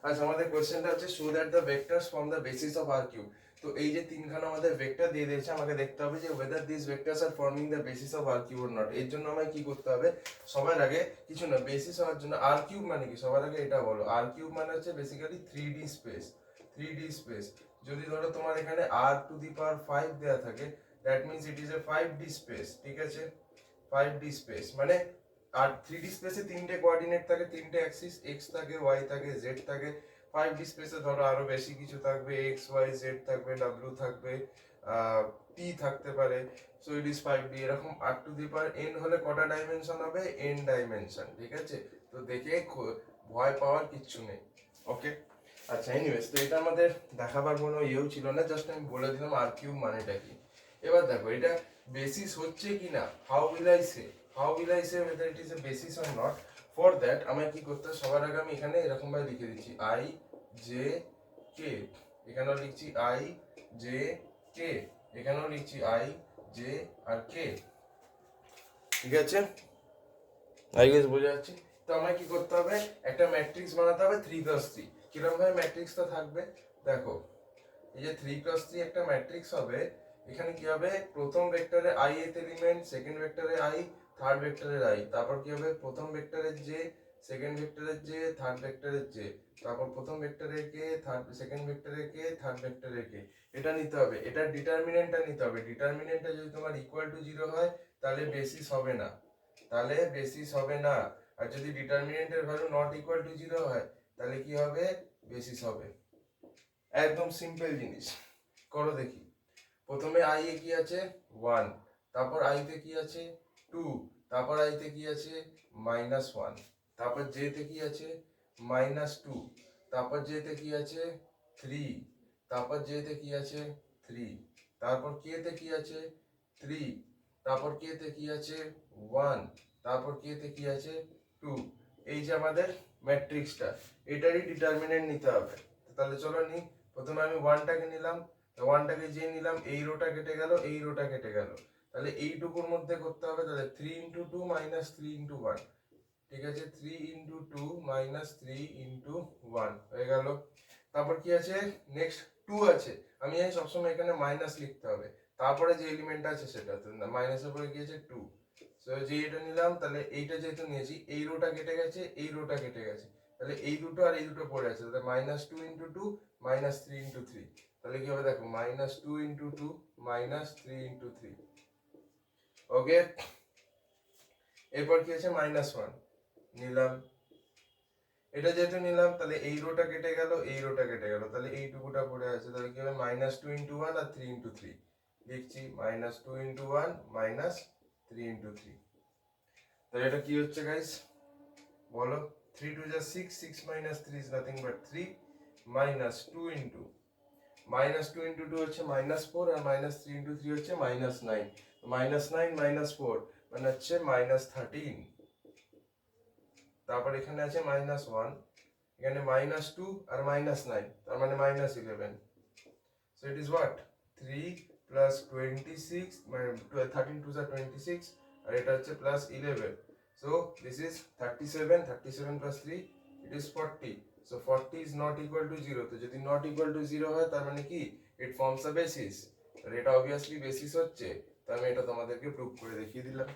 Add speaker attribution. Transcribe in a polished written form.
Speaker 1: আচ্ছা, আমাদের কোশ্চেনটা হচ্ছে show that the vectors form the basis of R cube. তো এই যে তিনখানা আমাদের ভেক্টর দিয়ে দিয়েছে, আমাকে দেখতে হবে যে whether this vectors are forming the basis of R cube or not. এর জন্য আমায় কি করতে হবে, সবার আগে কিছু না, বেসিস হওয়ার জন্য আর কিউব মানে কি, সবার আগে এটা বলো। আর কিউব মানে হচ্ছে basically 3D space. 3D space যদি ধরো তোমার এখানে r টু দি পাওয়ার 5 দেয়া থাকে, that means it is a 5D space. ঠিক আছে, 5D স্পেস মানে, আর 3D স্পেসে তিনটে কোঅর্ডিনেট থাকে, তিনটে অ্যাক্সিস, x থাকে, y থাকে, z থাকে। 5D স্পেসে ধরো আরো বেশি কিছু থাকবে, x y z থাকবে, w থাকবে, t থাকতে পারে। So it is 5D। এরকম r to the power n হলে কটা ডাইমেনশন হবে, n ডাইমেনশন। ঠিক আছে, তো দেখে ভয় পাওয়ার কিচ্ছু নেই। ওকে, আচ্ছা এনিওয়েজ, তো এটা আমাদের দেখাবার কোনো ইয়েও ছিল না, জাস্ট আমি বলে দিলাম আর কিউব মানেটা কি। এবার দেখো এটা বেসিস হচ্ছে কি না, how will I say, whether it is a basis or not. For that আমায় কি করতে হবে, সবার আগে আমি এখানে এরকম ভাবে লিখে দিচ্ছি i j k, এখানেও লিখছি i j k, এখানেও লিখছি i j আর k। ঠিক আছে, আই গেস বোঝা যাচ্ছে। তো আমায় কি করতে হবে, একটা ম্যাট্রিক্স বানাতে হবে 3x3। কিরকম ভাবে ম্যাট্রিক্সটা থাকবে দেখো, এই যে 3x3 একটা ম্যাট্রিক্স হবে। এখানে কি হবে, প্রথম ভেক্টরে i th এলিমেন্ট, সেকেন্ড ভেক্টরে i, থার্ড ভেক্টরের i, তারপর কি হবে প্রথম ভেক্টরের j, সেকেন্ড ভেক্টরের j, থার্ড ভেক্টরের j, তারপর প্রথম ভেক্টরের k, সেকেন্ড ভেক্টরের k, থার্ড ভেক্টরের k। এটা নিতে হবে, এটার ডিটারমিনেন্টটা নিতে হবে। ডিটারমিনেন্টটা যদি তোমার ইকুয়াল টু 0 হয় তাহলে বেসিস হবে না, তাহলে বেসিস হবে না। আর যদি ডিটারমিনেন্টের ভ্যালু নট ইকুয়াল টু 0 হয় তাহলে কি হবে, বেসিস হবে। একদম সিম্পল জিনিস, করো দেখি। প্রথমে i এ কি আছে 1, তারপর i তে কি আছে 2, তারপর i তে কি আছে -1, তারপর j তে কি আছে -2, তারপর j তে কি আছে 3, তারপর j তে কি আছে 3, তারপর k তে কি আছে 3, তারপর k তে কি আছে 1, তারপর k তে কি আছে 2। এই যে আমাদের ম্যাট্রিক্সটা, এটারই ডিটারমিনেন্ট নিতে হবে। তাহলে চলো নি, প্রথমে আমি 1টাকে নিলাম, তো 1টাকে যে নিলাম, এই রোটা কেটে গেল, এই রোটা কেটে গেল, তাহলে এইটুকুর মধ্যে করতে হবে। তাহলে 3 × 2 - 3 × 1। ঠিক আছে, 3 × 2 - 3 × 1 হয়ে গেল। তারপর কি আছে, নেক্সট 2 আছে। আমি জানি সবসময় এখানে মাইনাস লিখতে হবে, তারপরে যে এলিমেন্ট আছে সেটা, তো মাইনাসের পরে কি আছে 2। সো যে এটা নিলাম, তাহলে এইটা যেহেতু নিয়েছি, এই রোটা কেটে গেছে, এই রোটা কেটে গেছে, তাহলে এই দুটো আর এই দুটো পড়ে আছে, তাহলে -2 × 2 - 3 × 3। তাহলে কি হবে দেখো, -2 × 2 - 3 × 3। ওকে, এরপর কি আছে -1 নিলাম, এটা যেহেতু নিলাম, তাহলে এই রোটা কেটে গেল, এই রোটা কেটে গেল, তাহলে এইটুকুটা পড়ে আছে। তাহলে কি হবে -2 × 1 আর 3 × 3 লিখছি, -2 × 1 - 3 × 3। তাহলে এটা কি হচ্ছে গাইস বলো, 3 2 যা 6, 6 - 3 is nothing but 3, -2 × -2 × 2 হচ্ছে -4, আর -3 × 3 হচ্ছে -9। -9 - 4 মানে হচ্ছে -13। তারপর এখানে আছে -1, এখানে -2 আর -9, তার মানে -11। সো ইট ইজ হোয়াট, 3 + 26 মানে 13 2 যা 26, আর এটা হচ্ছে +11। So this is 37, 37 + 3 it is 40। So 40 is not equal to 0। তো যদি নট ইকুয়াল টু 0 হয় তার মানে কি, ইট ফর্মস আ বেসিস। আর এটা অবভিয়াসলি বেসিস হচ্ছে, তো আমি এটা তোমাদেরকে প্রুভ করে দেখিয়ে দিলাম।